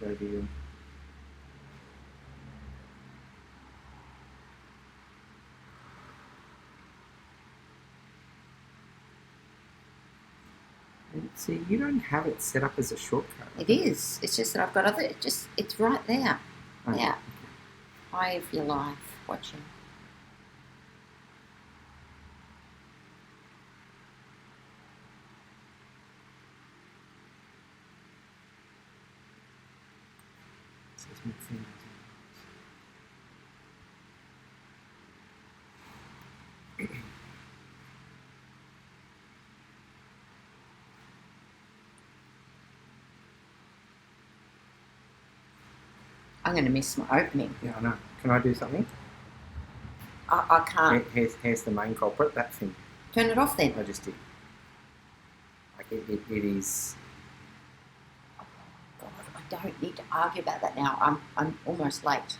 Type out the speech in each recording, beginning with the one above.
Go to you. See, you don't have it set up as a shortcut. It is. It's just that I've got other. It's right there. Oh, Yeah. Eye of your life watching. It says more females. I'm going to miss my opening. Yeah, I know. Can I do something? I can't. Here's the main culprit. That thing. Turn it off then. I just did. Like it is. God, I don't need to argue about that now. I'm almost late.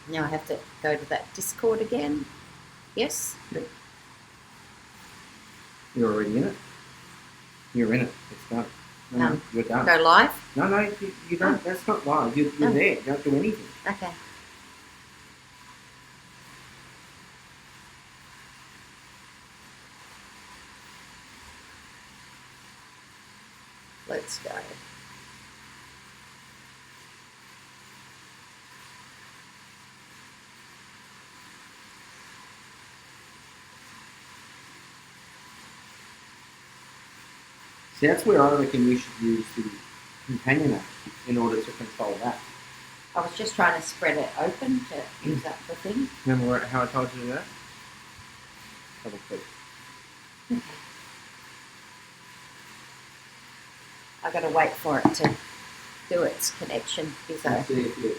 Now I have to go to that Discord again. Yes? You're already in it. You're in it. It's done. No, you're done. Go live? No, you don't. Oh. That's not live. You're there. You don't do anything. Okay. Let's go. See, that's where I reckon you should use the companion app in order to control that. I was just trying to spread it open to use up the thing. Remember how I told you to do that? Double click. I got to wait for it to do its connection. Let's see if you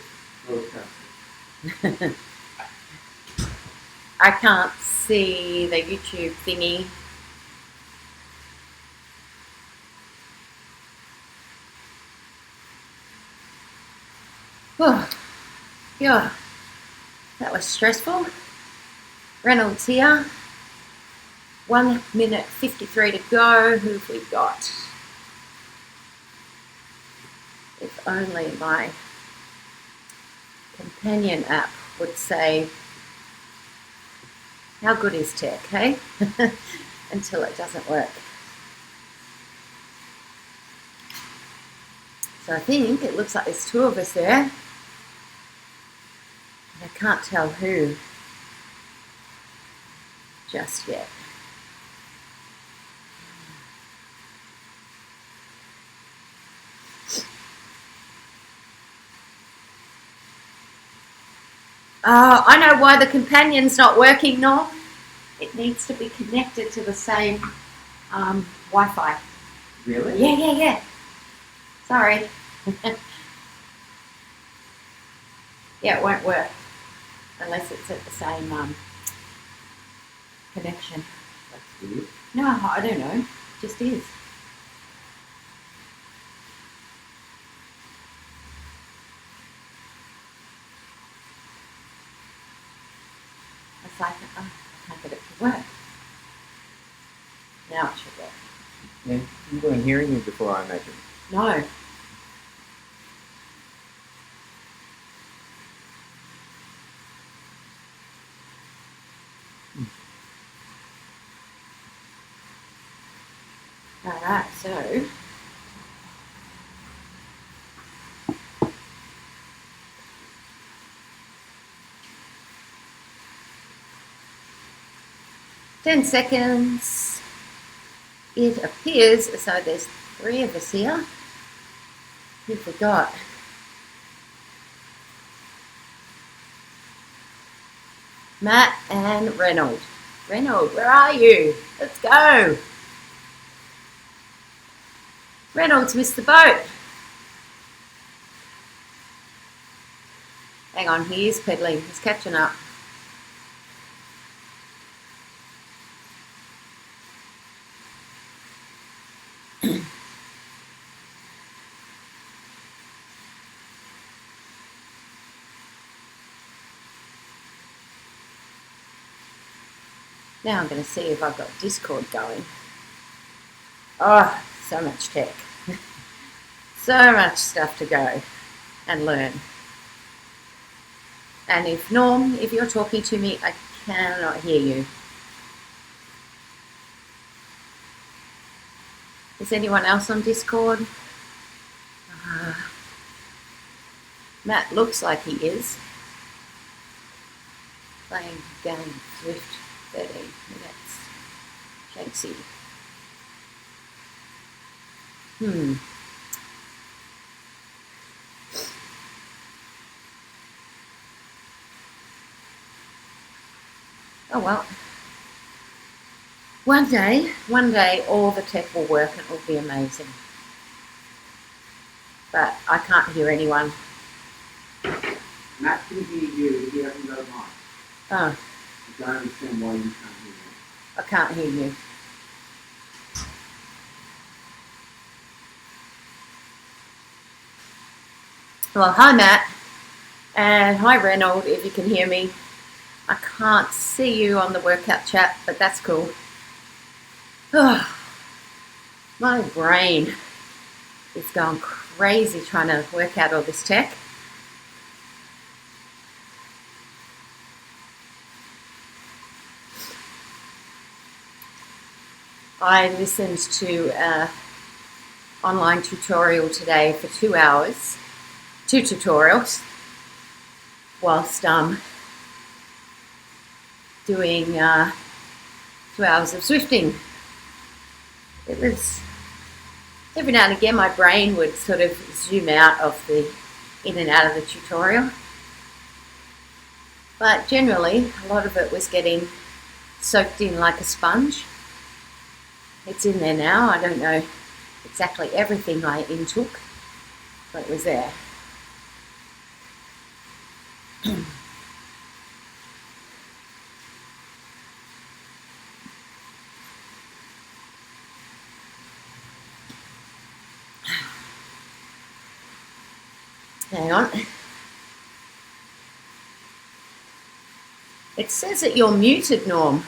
broadcast. I can't see the YouTube thingy. Oh, yeah, that was stressful. Reynolds here. 1 minute 53 to go. Who have we got? If only my companion app would say, how good is tech, hey? Until it doesn't work. So I think it looks like there's two of us there. I can't tell who just yet. I know why the companion's not working, no. It needs to be connected to the same Wi-Fi. Really? Yeah. Sorry. Yeah, it won't work unless it's at the same connection. That's weird. No, I don't know. It just is. It's like, I can't get it to work. Now it should work. Yeah, you weren't hearing me before, I imagine. No. Alright, so 10 seconds. It appears as though there's 3 of us here. Who forgot? Matt and Reynold. Reynold, where are you? Let's go. Reynolds missed the boat. Hang on, he is pedaling. He's catching up. Now I'm going to see if I've got Discord going. Oh, so much tech. So much stuff to go and learn. And if Norm, if you're talking to me, I cannot hear you. Is anyone else on Discord? Matt looks like he is. Playing game Zwift 13 minutes. Shanksy. Oh well. One day all the tech will work and it will be amazing. But I can't hear anyone. Matt can hear you, he hasn't got a mic. Oh, I don't understand why you can't hear me. I can't hear you. Well, hi Matt, and hi Reynold, if you can hear me. I can't see you on the workout chat, but that's cool. Oh, my brain is going crazy trying to work out all this tech. I listened to an online tutorial today for 2 hours, 2 tutorials, whilst doing 2 hours of Zwifting. It was, every now and again my brain would sort of zoom out of in and out of the tutorial. But generally, a lot of it was getting soaked in like a sponge. It's in there now. I don't know exactly everything I intook, but it was there. Hang on. It says that you're muted, Norm.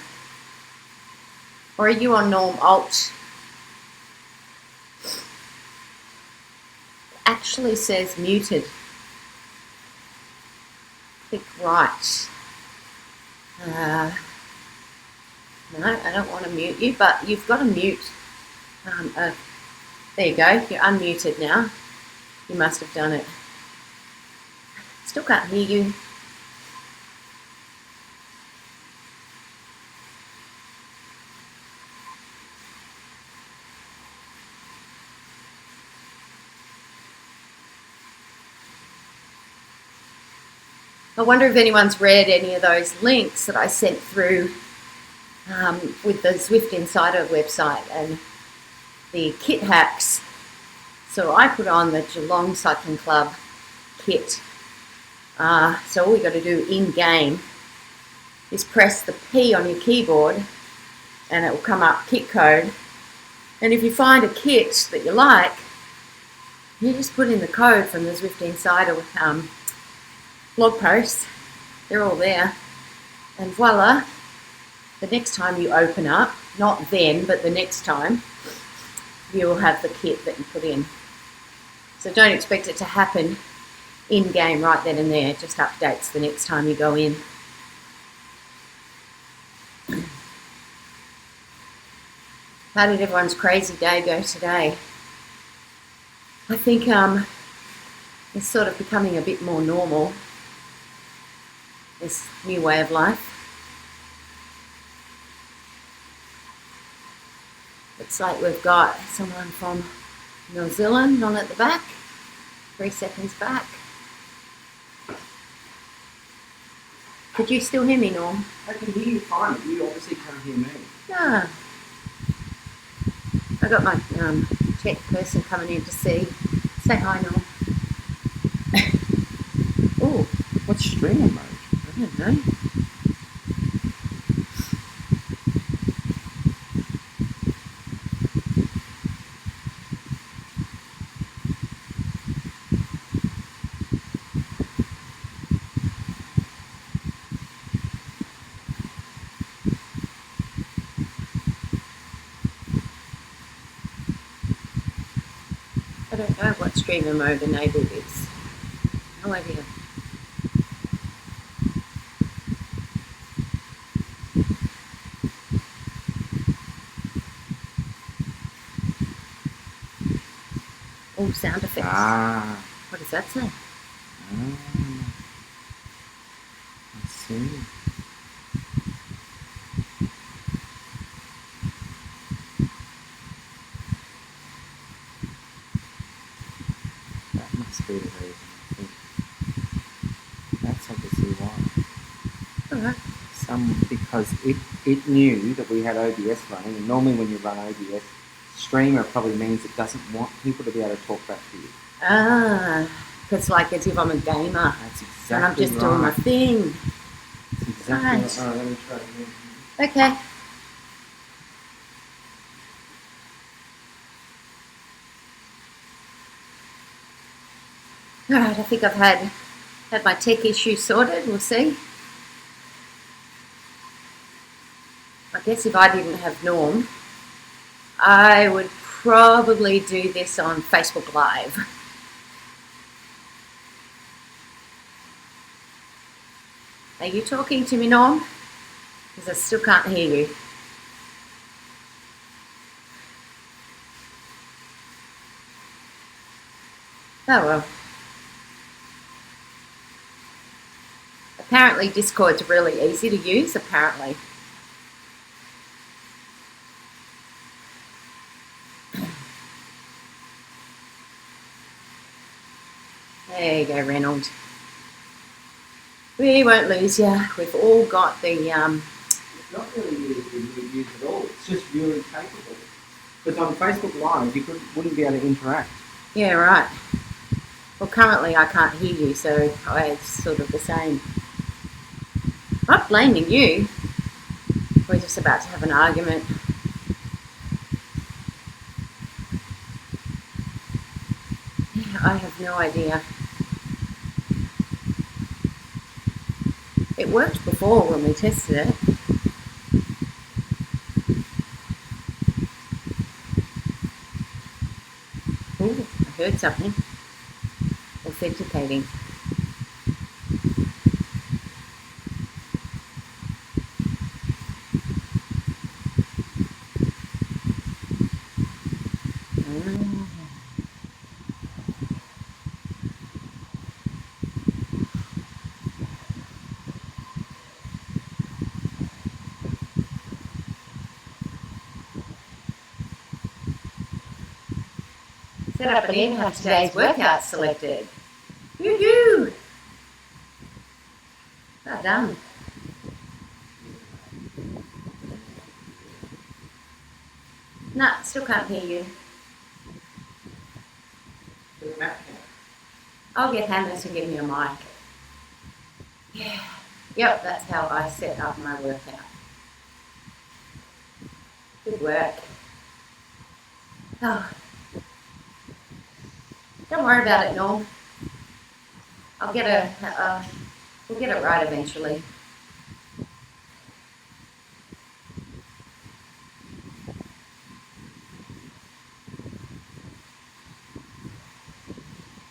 Or are you on Norm Alt? It actually says muted. Click right. No, I don't want to mute you, but you've got to mute. There you go. You're unmuted now. You must have done it. Still can't hear you. I wonder if anyone's read any of those links that I sent through with the Zwift Insider website and the kit hacks. So I put on the Geelong Cycling Club kit. So all you got to do in game is press the P on your keyboard and it will come up kit code. And if you find a kit that you like, you just put in the code from the Zwift Insider blog posts. They're all there. And voila, the next time you open up, not then, but the next time, you will have the kit that you put in. So don't expect it to happen in-game right then and there. It just updates the next time you go in. How did everyone's crazy day go today? I think it's sort of becoming a bit more normal, this new way of life. Looks like we've got someone from New Zealand on at the back. 3 seconds back. Could you still hear me, Norm? I can hear you fine. You obviously can't hear me. Yeah. I got my tech person coming in to see. Say hi, Norm. Oh, What's streamer mode? I don't know. I don't know what streamer mode enabled is. No idea. Oh, sound effects. Ah. What does that say? I see. That must be the reason, I think. That's obviously why. Alright. Because it knew that we had OBS running, and normally when you run OBS, streamer probably means it doesn't want people to be able to talk back to you. Ah, because like as if I'm a gamer. That's exactly And I'm just right. doing my thing. That's exactly Right. right. Alright, let me try again. Okay. Alright, I think I've had my tech issue sorted. We'll see. I guess if I didn't have Norm, I would probably do this on Facebook Live. Are you talking to me, Norm? Because I still can't hear you. Oh well. Apparently Discord's really easy to use, apparently. There you go, Reynolds. We won't lose you. We've all got the It's not really used at all. It's just really capable. Because on Facebook Live, you wouldn't be able to interact. Yeah, right. Well, currently I can't hear you, so it's sort of the same. I'm not blaming you. We're just about to have an argument. Yeah, I have no idea. It worked before when we tested it. Ooh, I heard something. Authenticating. Set up an in, have today's workout selected. Yoo-hoo! Well done. Nah, still can't hear you. I'll get Hannah to give me a mic. Yeah. Yep, that's how I set up my workout. Good work. Oh. Don't worry about it, Norm. I'll get we'll get it right eventually.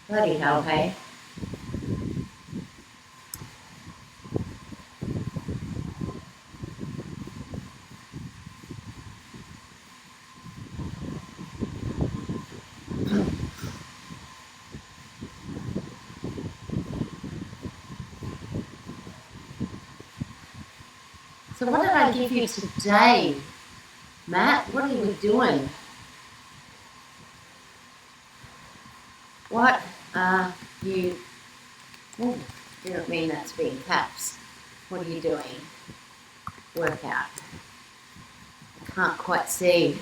Bloody hell, hey. So what did I give you today Matt, what are we doing? What are you... Oh, didn't mean that to be in caps. What are you doing? Workout. I can't quite see.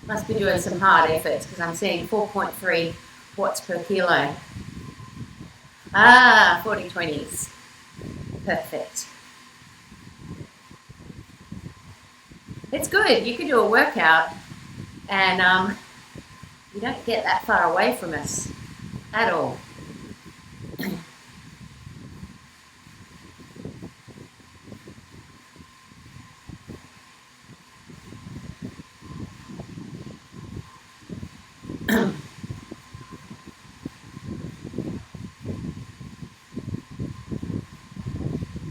Must be doing some hard efforts because I'm seeing 4.3 watts per kilo. 40/20s. Perfect. It's good. You can do a workout and you don't get that far away from us at all.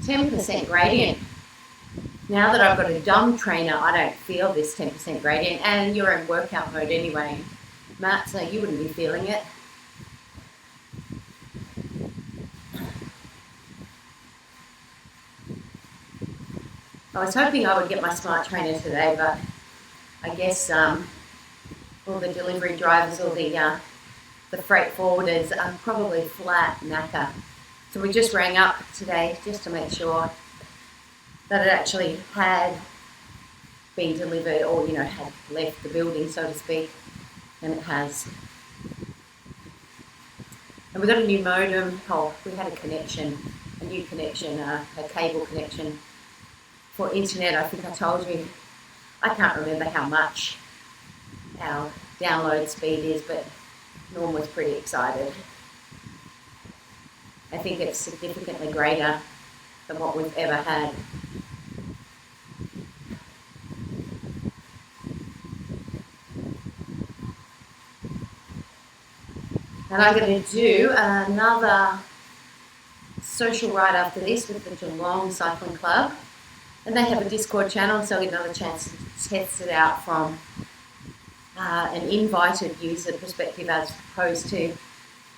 %, gradient. Now that I've got a dumb trainer, I don't feel this 10% gradient, and you're in workout mode anyway, Matt, so you wouldn't be feeling it. I was hoping I would get my smart trainer today, but I guess all the delivery drivers or the freight forwarders are probably flat knacker. So we just rang up today just to make sure that it actually had been delivered or, had left the building, so to speak, and it has. And we got a new modem. We had a new connection, a cable connection for internet. I think I told you. I can't remember how much our download speed is, but Norm was pretty excited. I think it's significantly greater than what we've ever had. And I'm going to do another social ride after this with the Geelong Cycling Club. And they have a Discord channel, so I get another chance to test it out from an invited user perspective as opposed to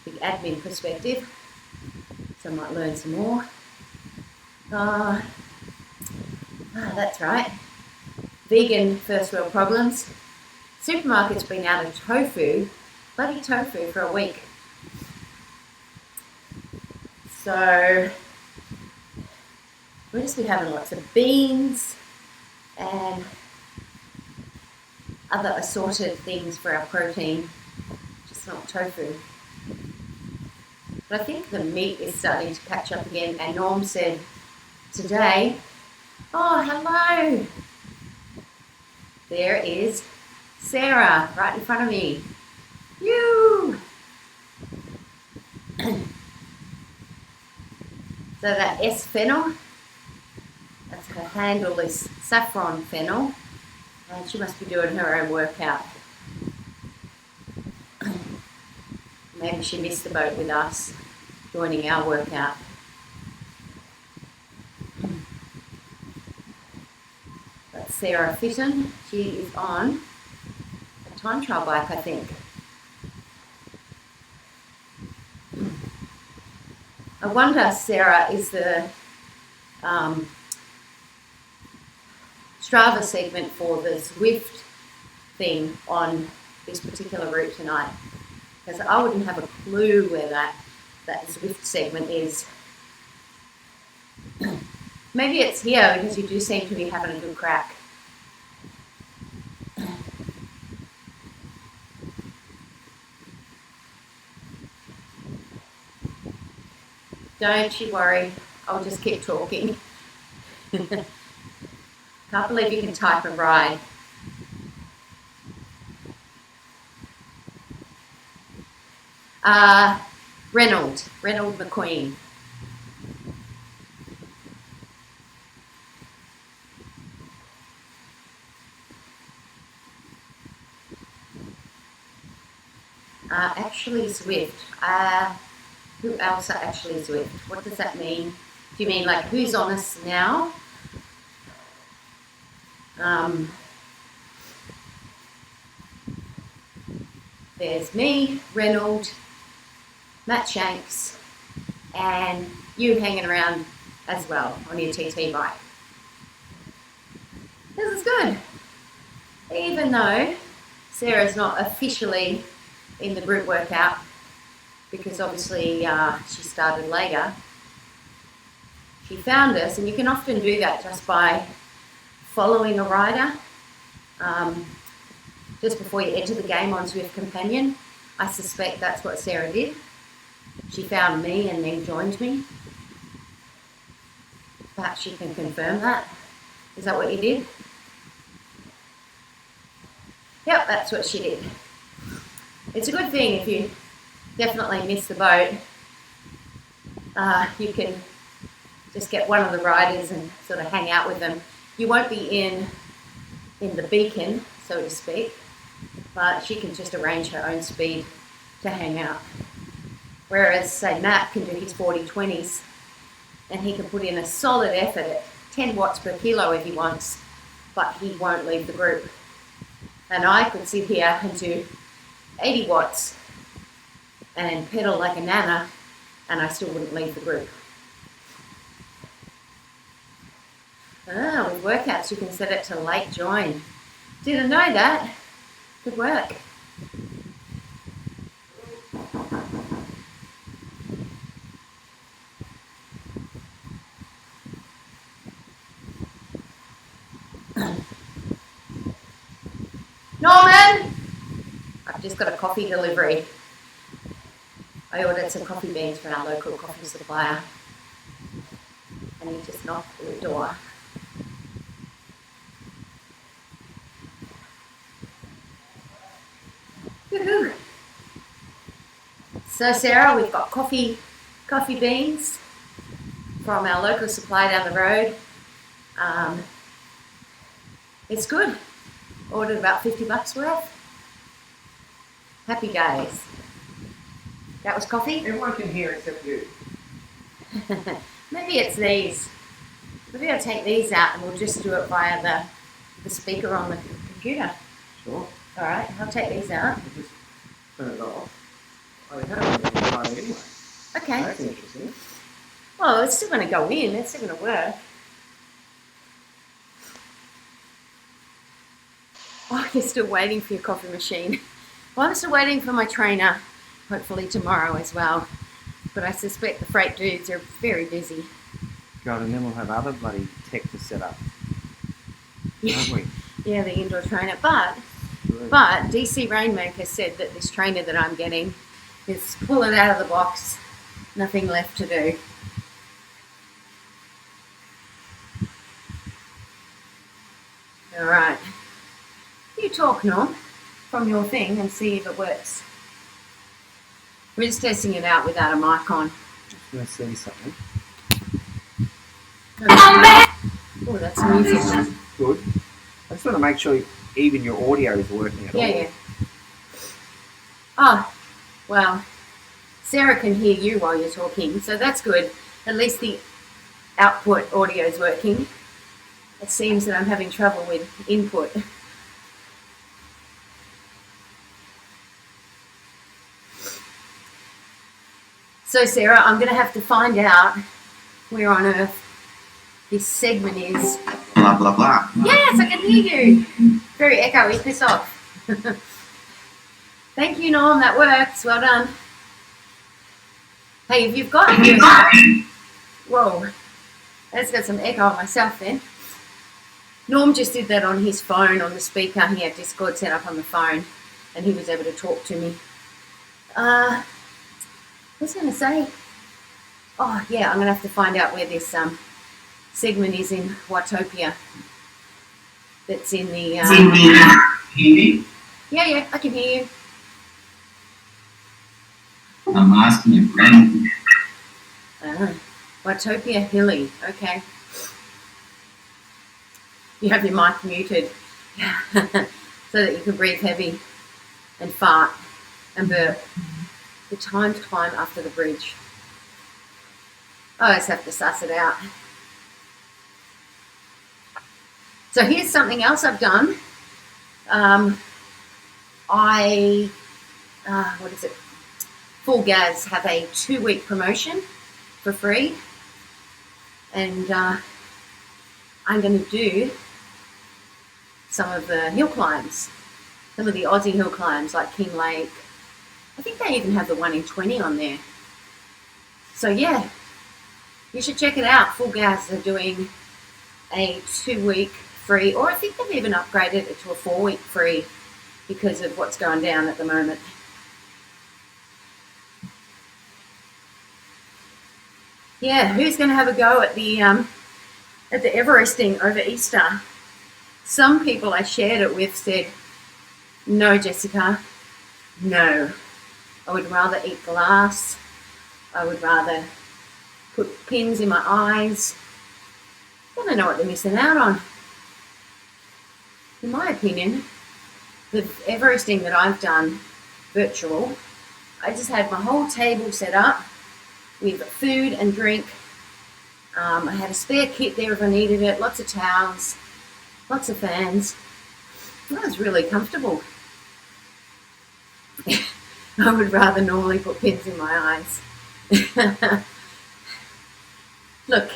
the admin perspective. So I might learn some more. That's right. Vegan first world problems. Supermarket's been out of bloody tofu for a week. So we'll just be having lots of beans and other assorted things for our protein, just not tofu. But I think the meat is starting to catch up again, and Norm said today, oh, hello. There is Sarah right in front of me. You. So that S fennel, that's her handle is saffron fennel, and she must be doing her own workout. Maybe she missed the boat with us, joining our workout. That's Sarah Fitton. She is on a time trial bike, I think. I wonder, Sarah, is the Strava segment for the Zwift thing on this particular route tonight? Because I wouldn't have a clue where that Zwift segment is. Maybe it's here because you do seem to be having a good crack. Don't you worry, I'll just keep talking. Can't believe you can type and ride. Reynolds McQueen. Actually Zwift. Who else are actually Zwift? What does that mean? Do you mean like who's on us now? There's me, Reynolds, Matt Shanks, and you hanging around as well on your TT bike. This is good. Even though Sarah's not officially in the group workout, because obviously she started later, she found us, and you can often do that just by following a rider. Just before you enter the game on Zwift Companion, I suspect that's what Sarah did. She found me and then joined me. Perhaps you can confirm that. Is that what you did? Yep, that's what she did. It's a good thing if you definitely miss the boat. You can just get one of the riders and sort of hang out with them. You won't be in the beacon, so to speak, but she can just arrange her own speed to hang out. Whereas, say, Matt can do his 40-20s, and he can put in a solid effort at 10 watts per kilo if he wants, but he won't leave the group. And I could sit here and do 80 watts and pedal like a nana, and I still wouldn't leave the group. With workouts, you can set it to late join. Didn't know that. Good work. Norman! I've just got a coffee delivery. I ordered some coffee beans from our local coffee supplier, and he just knocked at the door. Woohoo! So Sarah, we've got coffee beans from our local supply down the road. It's good. Ordered about $50 worth. Happy days. That was coffee? Everyone can hear except you. Maybe it's these. Maybe I'll take these out and we'll just do it via the speaker on the computer. Sure. All right, I'll take these out. We'll just turn it off. Oh, they haven't been running anyway. Okay. That's interesting. Well, it's still going to go in. It's still going to work. Oh, you're still waiting for your coffee machine. Well, I'm still waiting for my trainer, hopefully tomorrow as well. But I suspect the freight dudes are very busy. God, and then we'll have other bloody tech to set up. Yeah. Won't we? Yeah, the indoor trainer. But DC Rainmaker said that this trainer that I'm getting is pull it out of the box, nothing left to do. All right. You talk, Norm, from your thing and see if it works. We're just testing it out without a mic on. Just going to see something. Oh, that's music. Good. I just want to make sure even your audio is working at all. Yeah. Oh, well, Sarah can hear you while you're talking, so that's good. At least the output audio is working. It seems that I'm having trouble with input. So Sarah, I'm going to have to find out where on earth this segment is. Blah, blah, blah. Yes, I can hear you. Very echoey, piss off. Thank you, Norm, that works. Well done. Hey, if you've got whoa, that's got some echo on myself then. Norm just did that on his phone, on the speaker. He had Discord set up on the phone, and he was able to talk to me. What was I going to say? Oh, yeah, I'm going to have to find out where this segment is in Watopia. That's in the... Yeah, I can hear you. I'm asking a friend. Watopia Hilly, okay. You have your mic muted so that you can breathe heavy and fart and burp. The time to climb after the bridge. I just have to suss it out. So here's something else I've done. Full Gas have a 2-week promotion for free, and I'm going to do some of the hill climbs, some of the Aussie hill climbs like King Lake. I think they even have the 1 in 20 on there. So yeah, you should check it out. Full Gas are doing a 2-week free, or I think they've even upgraded it to a 4-week free because of what's going down at the moment. Yeah, who's going to have a go at the Everesting over Easter? Some people I shared it with said, no, Jessica, no. I would rather eat glass. I would rather put pins in my eyes. I don't know what they're missing out on. In my opinion, the Everesting that I've done virtual, I just had my whole table set up with food and drink. I had a spare kit there if I needed it, lots of towels, lots of fans. I was really comfortable. I would rather normally put pins in my eyes. Look,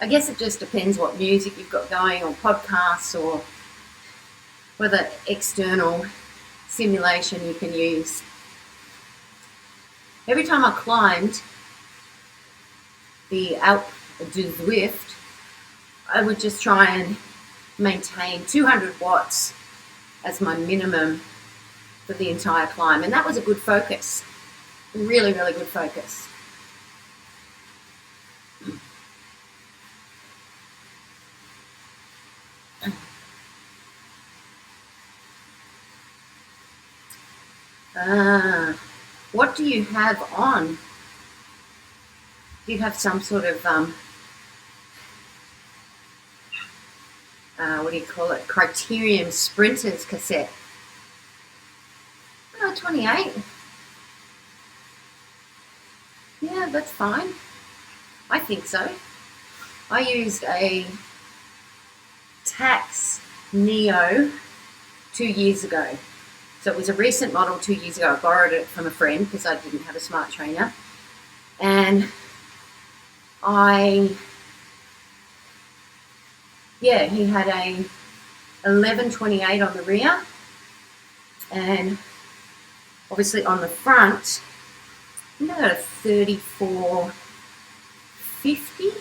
I guess it just depends what music you've got going, or podcasts, or whether external stimulation you can use. Every time I climbed the Alp du Zwift, I would just try and maintain 200 watts as my minimum for the entire climb, and that was a good focus. Really, really good focus. What do you have on? Do you have some sort of what do you call it? Criterium Sprinters cassette? 28. Yeah, that's fine. I think so. I used a Tax Neo 2 years ago. So it was a recent model 2 years ago. I borrowed it from a friend because I didn't have a smart trainer. And he had a 1128 on the rear, and obviously on the front, I think I got a 3450,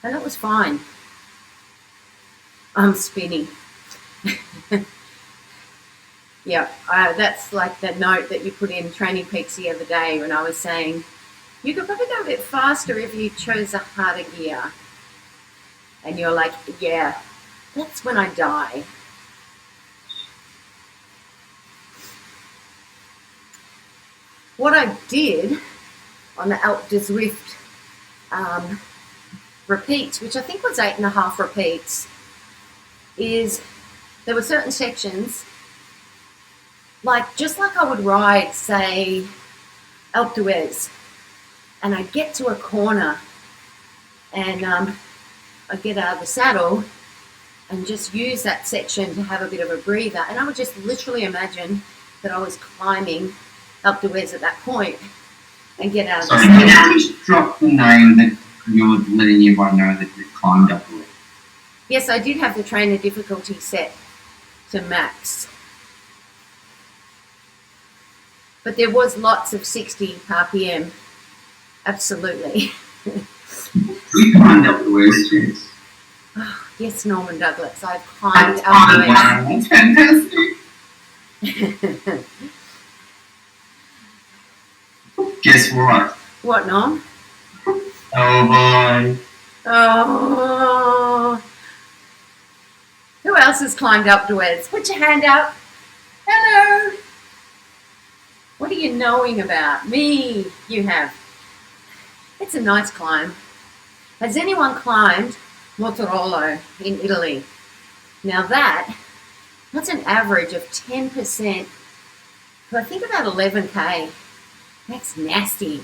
and that was fine. I'm spinning. Yeah, that's like the note that you put in Training Peaks the other day when I was saying you could probably go a bit faster if you chose a harder gear. And you're like, yeah, that's when I die. What I did on the Alp du Zwift repeats, which I think was 8.5 repeats, is there were certain sections, just like I would ride, say, Alpe d'Huez, and I'd get to a corner and I'd get out of the saddle and just use that section to have a bit of a breather, and I would just literally imagine that I was climbing Alpe d'Huez at that point and get out of the saddle. Sorry, can you just drop the name that you're letting everyone know that you've climbed Alpe d'Huez? Yes, I did have the trainer difficulty set to max. But there was lots of 60 RPM. Absolutely. You climbed Alpe d'Huez, yes. Oh, yes, Norman Douglas. I've climbed Alpe d'Huez. Wow, that's fantastic. Guess what? What, Norm? Oh boy. Oh. Who else has climbed Alpe d'Huez? Put your hand up. Hello. What are you knowing about? Me. You have. It's a nice climb. Has anyone climbed Mortirolo in Italy? Now that's an average of 10%, so I think about 11k. That's nasty.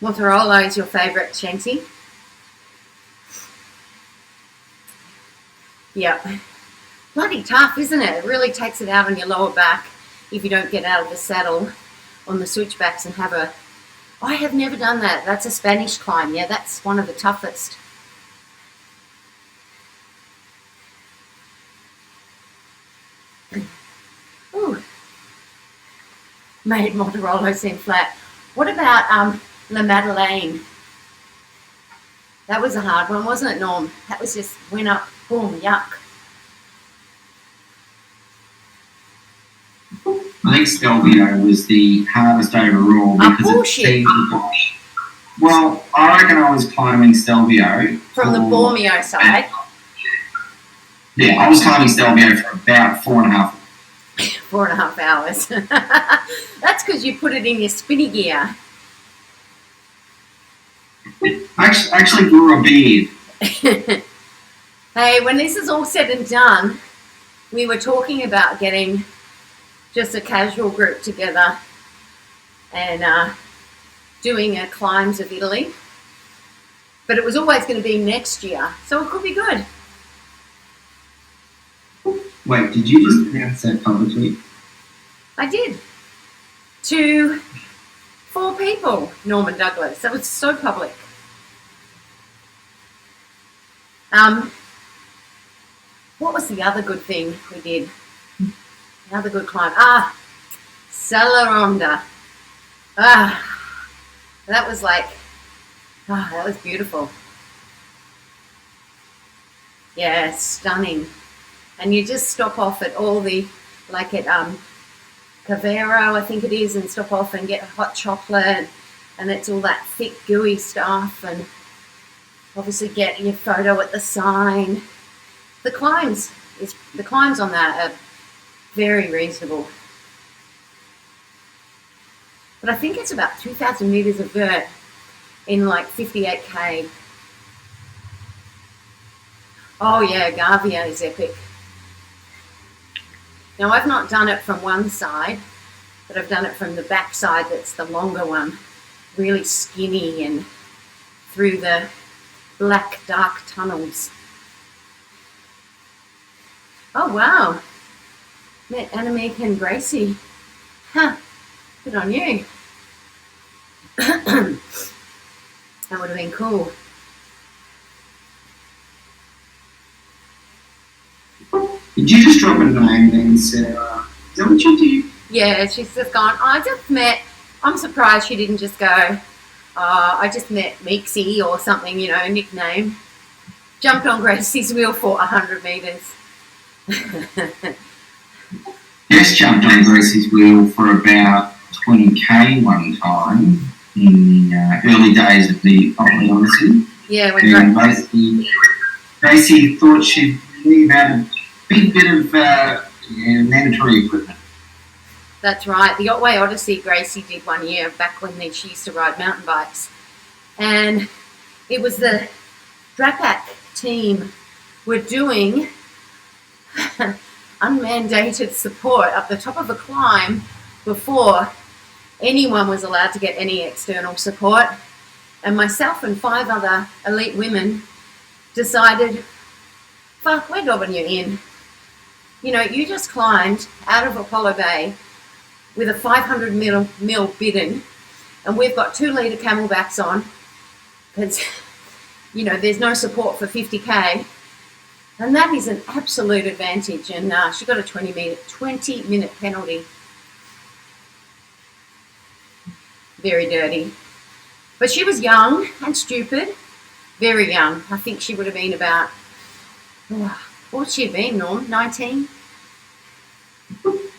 Mortirolo is your favourite, Shanksy? Yep. Bloody tough, isn't it? It really takes it out on your lower back if you don't get out of the saddle on the switchbacks and have a I have never done that. That's a Spanish climb. Yeah, that's one of the toughest. Ooh, made Monterolo seem flat. What about La Madeleine? That was a hard one, wasn't it, Norm? That was just went up, boom, yuck. I think Stelvio was the hardest overall because bullshit. Well, I reckon I was climbing Stelvio from the Bormio side. Yeah, I was climbing Stelvio for about 4.5 hours. That's because you put it in your spinny gear. I actually grew a beard. Hey, when this is all said and done, we were talking about getting just a casual group together and doing a climbs of Italy. But it was always going to be next year, so it could be good. Wait, did you just announce that publicly? I did. To 4 people, Norman Douglas. That was so public. What was the other good thing we did? Another good climb. Salaronda. That was like, that was beautiful. Yeah, stunning. And you just stop off at all the, like at Cavero, I think it is, and stop off and get hot chocolate, and it's all that thick, gooey stuff, and obviously get your photo at the sign. The climbs on that are very reasonable. But I think it's about 2,000 meters of vert in like 58k. Oh yeah, Gavia is epic. Now I've not done it from one side, but I've done it from the back side that's the longer one. Really skinny and through the black dark tunnels. Oh wow. Met Annemiek and Gracie. Huh. Good on you. That would have been cool. Did you just drop a name then, Sarah? Is that what you did? Yeah, she's just gone, I'm surprised she didn't just go, I just met Meeksy or something, nickname. Jumped on Gracie's wheel for 100 metres. Just jumped on Gracie's wheel for about 20k one time in the early days of the Odyssey. Yeah, when Gracie thought she'd leave out a big bit of mandatory equipment. That's right. The Otway Odyssey Gracie did one year back when she used to ride mountain bikes. And it was the Drapac team were doing unmandated support up the top of a climb before anyone was allowed to get any external support. And myself and 5 other elite women decided, fuck, we're dobbing you in. You just climbed out of Apollo Bay with a 500 mil bidon, and we've got 2 litre camelbacks on because, there's no support for 50k. And that is an absolute advantage. And she got a 20-minute penalty. Very dirty. But she was young and stupid. Very young. I think she would have been about, what would she have been, Norm? 19?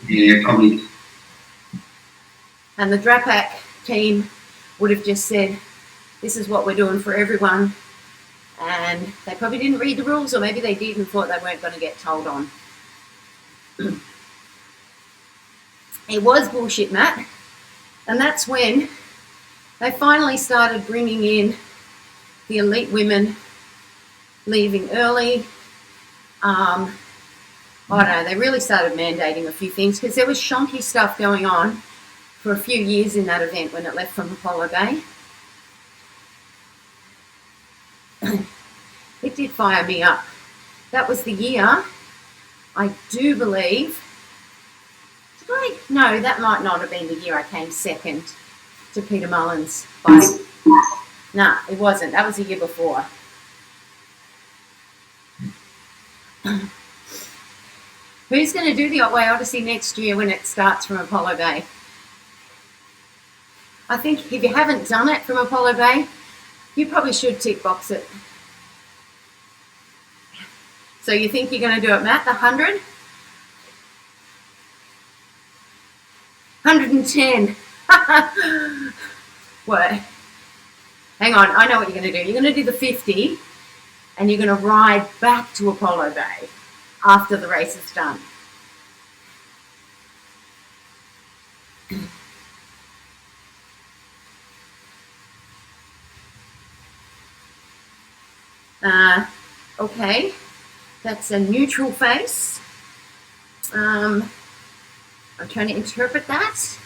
Yeah, probably. And the Drapac team would have just said, this is what we're doing for everyone. And they probably didn't read the rules, or maybe they did and thought they weren't going to get told on. It was bullshit, Matt. And that's when they finally started bringing in the elite women leaving early. I don't know, they really started mandating a few things because there was shonky stuff going on for a few years in that event when it left from Apollo Bay. It did fire me up. That was the year, I do believe. No, that might not have been the year I came second. to Peter Mullins bike. Nah, it wasn't. That was the year before. Who's going to do the Otway Odyssey next year when it starts from Apollo Bay? I think if you haven't done it from Apollo Bay, you probably should tick box it. So you think you're going to do it, Matt, the 100? 110. What? Hang on, I know what you're going to do. You're going to do the 50 and you're going to ride back to Apollo Bay after the race is done. Okay, that's a neutral face. I'm trying to interpret that.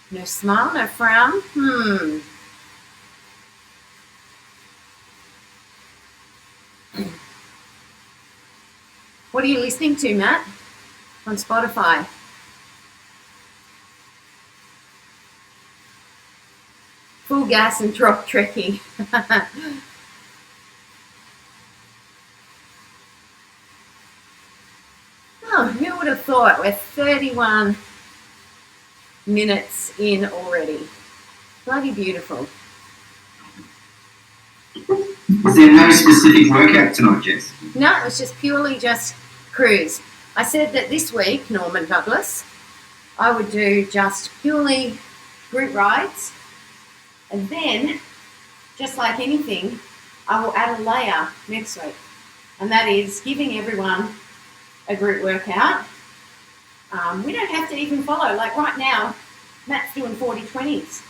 No smile, no frown. What are you listening to, Matt, on Spotify? Full gas and drop trekkie. Oh, who would have thought we're 31 minutes in already? Bloody beautiful. Was there no specific workout tonight, Jess? No, it was purely just cruise. I said that this week, Norman Douglas, I would do just purely group rides, and then, just like anything, I will add a layer next week, and that is giving everyone a group workout. We don't have to even follow. Like right now, Matt's doing 40-20s.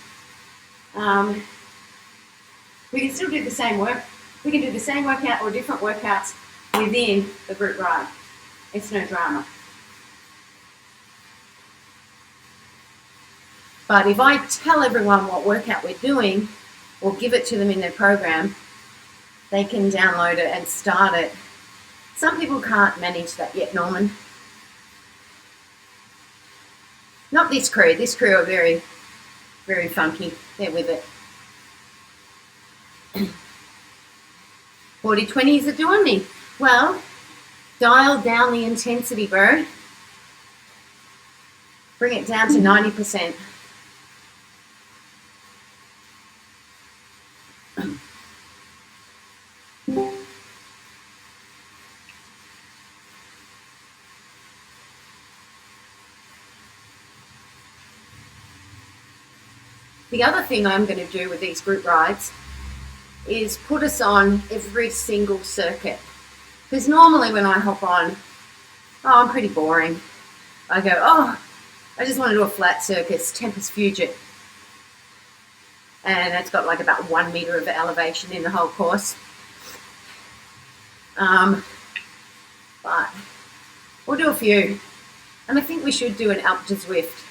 We can still do the same work. We can do the same workout or different workouts within the group ride. It's no drama. But if I tell everyone what workout we're doing or give it to them in their program, they can download it and start it. Some people can't manage that yet, Norman. Not this crew. This crew are very, very funky. They're with it. 40-20s are doing me. Well, dial down the intensity, bro. Bring it down to 90%. The other thing I'm going to do with these group rides is put us on every single circuit. Because normally when I hop on, I'm pretty boring. I go, I just want to do a flat circuit, Tempest Fugit. And it's got like about 1 meter of elevation in the whole course. But we'll do a few. And I think we should do an Alp to Zwift.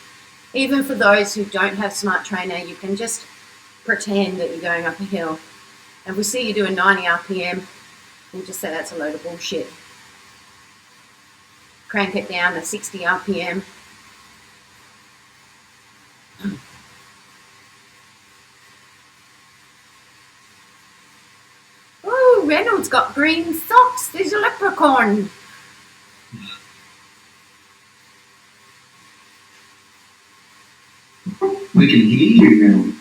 Even for those who don't have Smart Trainer, you can just pretend that you're going up a hill. And if we see you doing 90 RPM, we'll just say that's a load of bullshit. Crank it down to 60 RPM. Oh, Reynolds got green socks. There's a leprechaun. We can hear you, Reynolds.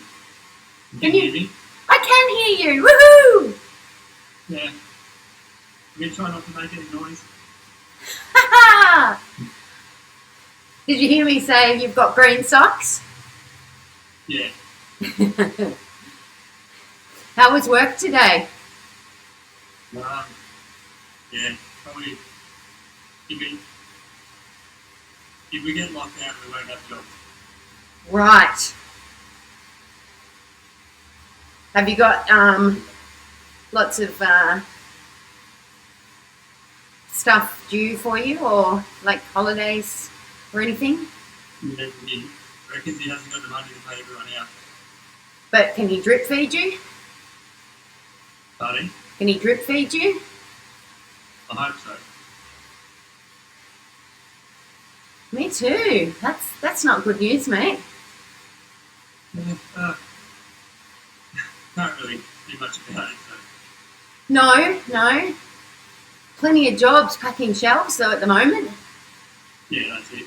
Can you hear me? I can hear you. Woohoo! Yeah. I'm going to try not to make any noise. Did you hear me say you've got green socks? Yeah. How was work today? Yeah, probably. If we get locked down, we won't have jobs. Right. Have you got lots of stuff due for you, or like holidays or anything? Yeah, he reckons he hasn't got the money to pay everyone out. But can he drip feed you? Pardon? Can he drip feed you? I hope so. Me too. That's not good news, mate. Yeah, can't really do much about it. So No. Plenty of jobs packing shelves though at the moment. yeah, that's it.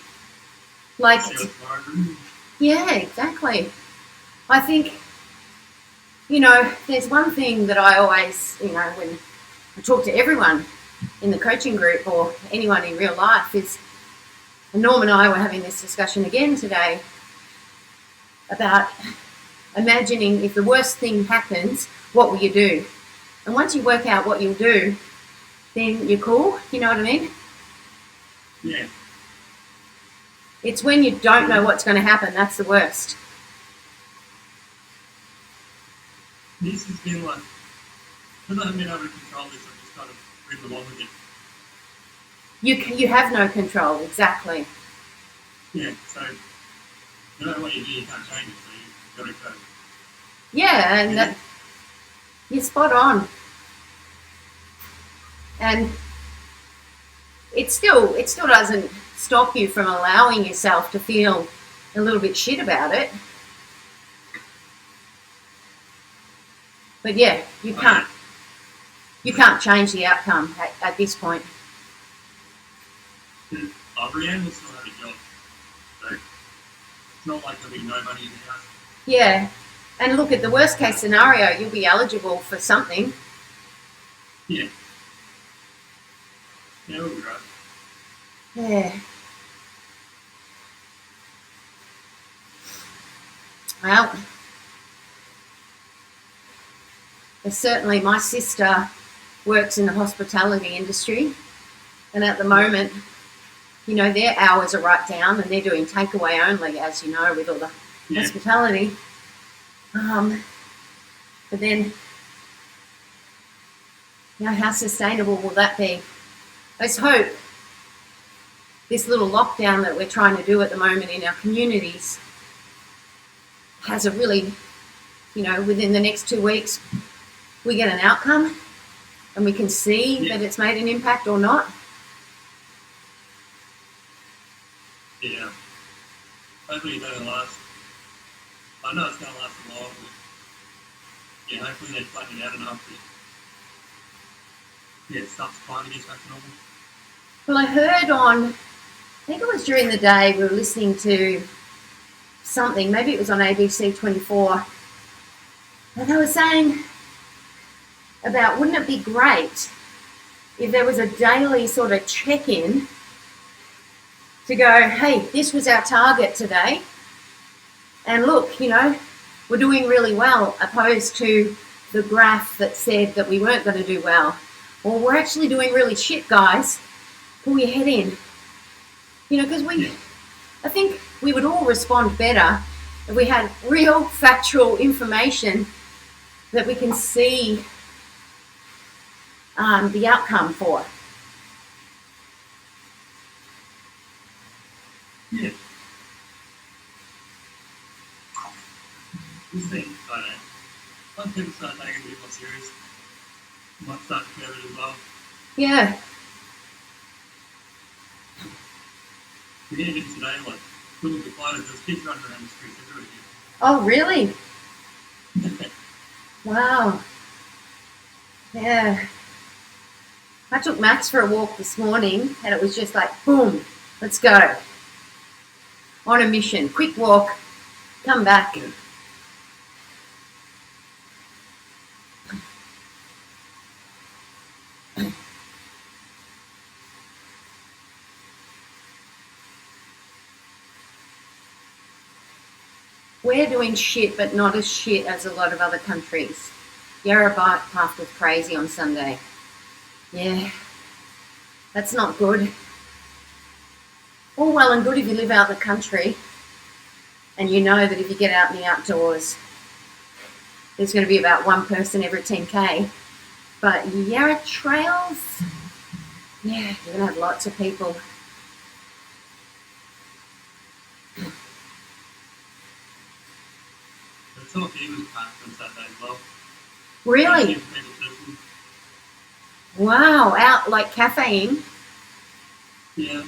Like, See what's tomorrow. yeah, exactly. I think, you know, there's one thing that I always, you know, when I talk to everyone in the coaching group or anyone in real life is, and Norm and I were having this discussion again today about imagining if the worst thing happens, what will you do? And once you work out what you'll do, then you're cool. You know what I mean? Yeah. It's when you don't know what's going to happen that's the worst. This has been like, because I haven't been able to control this, I've just kind of ridden along with it. You have no control, exactly. Yeah, so no matter what you do, you can't change it, so you've got to go. Yeah, and that, you're spot on. And it still doesn't stop you from allowing yourself to feel a little bit shit about it. But yeah, you can't change the outcome at this point. Brianne will still have a job, so it's not like there'll be no money in the house. Yeah, and look, at the worst case scenario, you'll be eligible for something. Yeah. Yeah, we'll be right. Yeah. Well, certainly my sister works in the hospitality industry, and at the moment, you know, their hours are right down and they're doing takeaway only, as you know, with all the hospitality. But then, you know, how sustainable will that be? Let's hope this little lockdown that we're trying to do at the moment in our communities has a really, you know, within the next 2 weeks, we get an outcome and we can see that it's made an impact or not. Yeah. Hopefully it doesn't last. I know it's going to last a while, but yeah, hopefully they flatten it out enough that stuff's kind of gets back to normal. Well, I heard on, I think it was during the day, we were listening to something, maybe it was on ABC 24, and they were saying about, wouldn't it be great if there was a daily sort of check-in to go, hey, this was our target today, and look, you know, we're doing really well, opposed to the graph that said that we weren't going to do well. Or we're actually doing really shit, guys. Pull your head in. You know, because I think we would all respond better if we had real factual information that we can see the outcome for. Yeah. This thing, I don't know. Once people start taking it a bit more serious, you might start to feel it as well. Yeah. Yeah, even today, like, full of the fighters, there's kids running around the streets everywhere. Oh, really? Wow. Yeah. I took Max for a walk this morning and it was just like, boom, let's go. On a mission, quick walk, come back. We're doing shit, but not as shit as a lot of other countries. Yarra bike path was crazy on Sunday. Yeah, that's not good. All well and good if you live out in the country and you know that if you get out in the outdoors, there's going to be about one person every 10K. But Yarra trails, yeah, you're going to have lots of people. It's all Kiwis packed on Saturday as well. Really? Wow, out like caffeine. Yeah.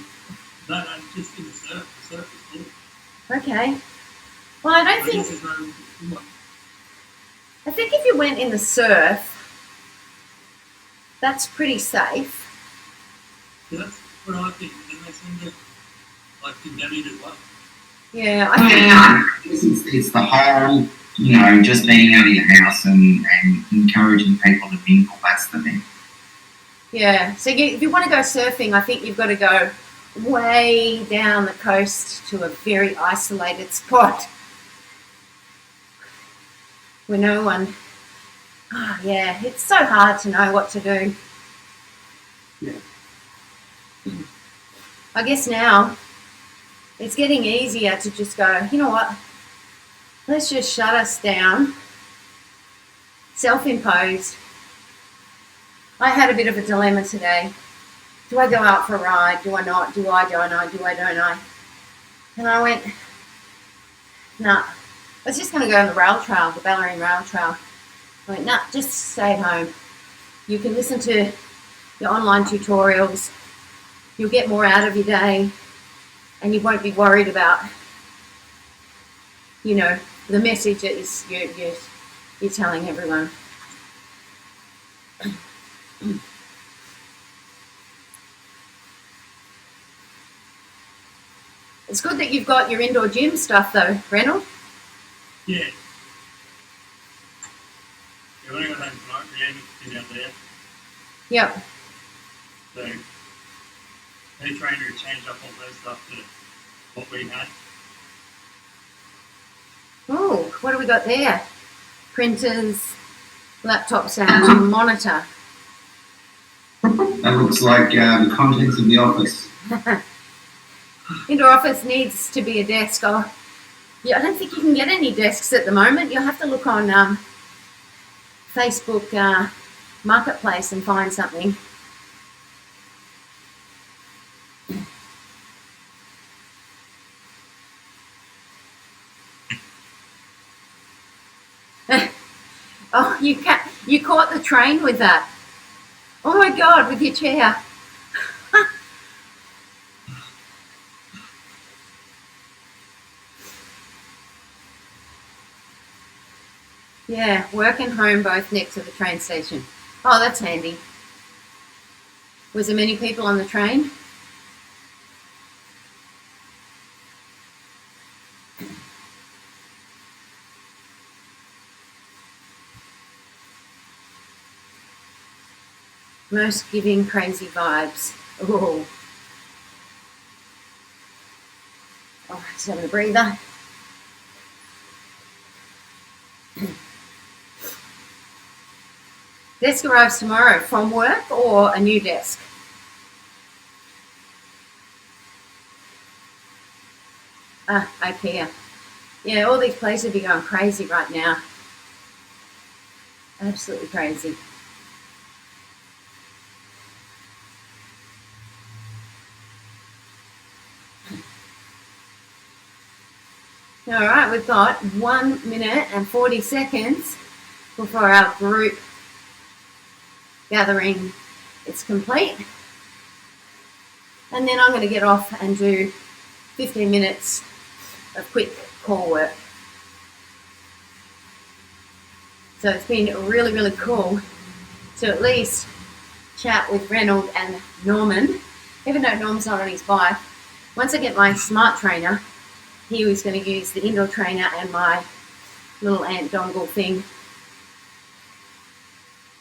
No, just in the surf. The surf is cool. Okay. Well, I don't I think. guess there's no. I think if you went in the surf, that's pretty safe. Yeah, that's what I think. Then they seem to like condemn it as well. Yeah, I Well, think. I guess it's the whole, just being out of your house and encouraging people to mingle. That's the thing. Yeah. So if you want to go surfing, I think you've got to go way down the coast to a very isolated spot where no one. Oh, yeah, it's so hard to know what to do. Yeah. I guess now it's getting easier to just go, you know what? Let's just shut us down. Self-imposed. I had a bit of a dilemma today. Do I go out for a ride? Do I not? Do I? Don't I? Do I? Don't I? And I went, nah. I was just going to go on the rail trail, the Ballerine rail trail. I went, nah, just stay at home. You can listen to your online tutorials. You'll get more out of your day. And you won't be worried about, the message that you're telling everyone. It's good that you've got your indoor gym stuff though, Reynolds. Yeah. Yeah, when I got home tonight, Rhiannon is out there. Yep. So her trainer changed up all those stuff to what we had. Oh, what do we got there? Printers, laptops, and a monitor. That looks like the contents of the office. Indoor office needs to be a desk. I don't think you can get any desks at the moment. You'll have to look on Facebook Marketplace and find something. Oh, you caught the train with that. Oh my God, with your chair. Yeah, work and home both next to the train station. Oh, that's handy. Was there many people on the train? Most giving crazy vibes. Oh, just having a breather. Desk arrives tomorrow from work or a new desk? IKEA. Yeah, all these places be going crazy right now. Absolutely crazy. All right, we've got 1 minute and 40 seconds before our group gathering is complete. And then I'm going to get off and do 15 minutes of quick core work. So it's been really, really cool to at least chat with Reynolds and Norman, even though Norm's not on his bike. Once I get my smart trainer, he was going to use the indoor trainer and my little ant dongle thing.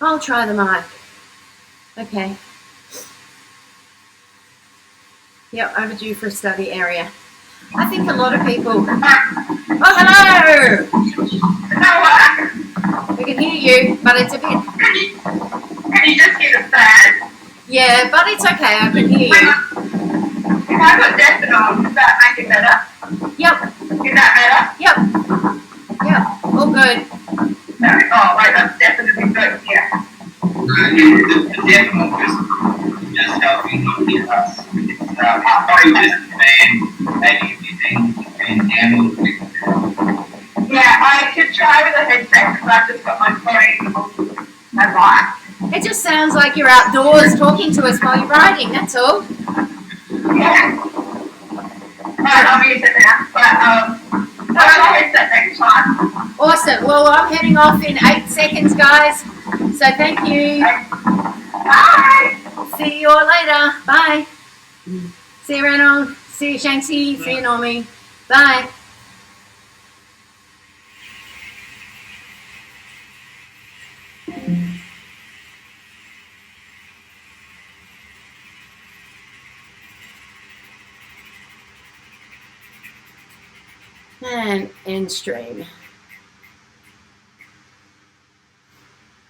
I'll try the mic. Okay. Yep, overdue for a study area. I think a lot of people... Oh, hello! We can hear you, but it's a bit... Can you just hear the fan? Yeah, but it's okay, I can hear you. If I put Destin on, does that make it better? Yep, Is that yep. Yep, all good. better? No. Oh, wait, that's definitely good, yeah. The demo just helping not get us. Probably just maybe if you think and down. Yeah, I could try with a headset because I've just got my phone on my bike. It just sounds like you're outdoors talking to us while you're riding, that's all. Yeah. Right, I'll use it now. But, Put on a headset next time. Awesome. Well, I'm heading off in 8 seconds, guys. So thank you. Bye. See you all later. Bye. See you, Reynolds. See you, Shanksy. See you, Normie. Bye. And end stream.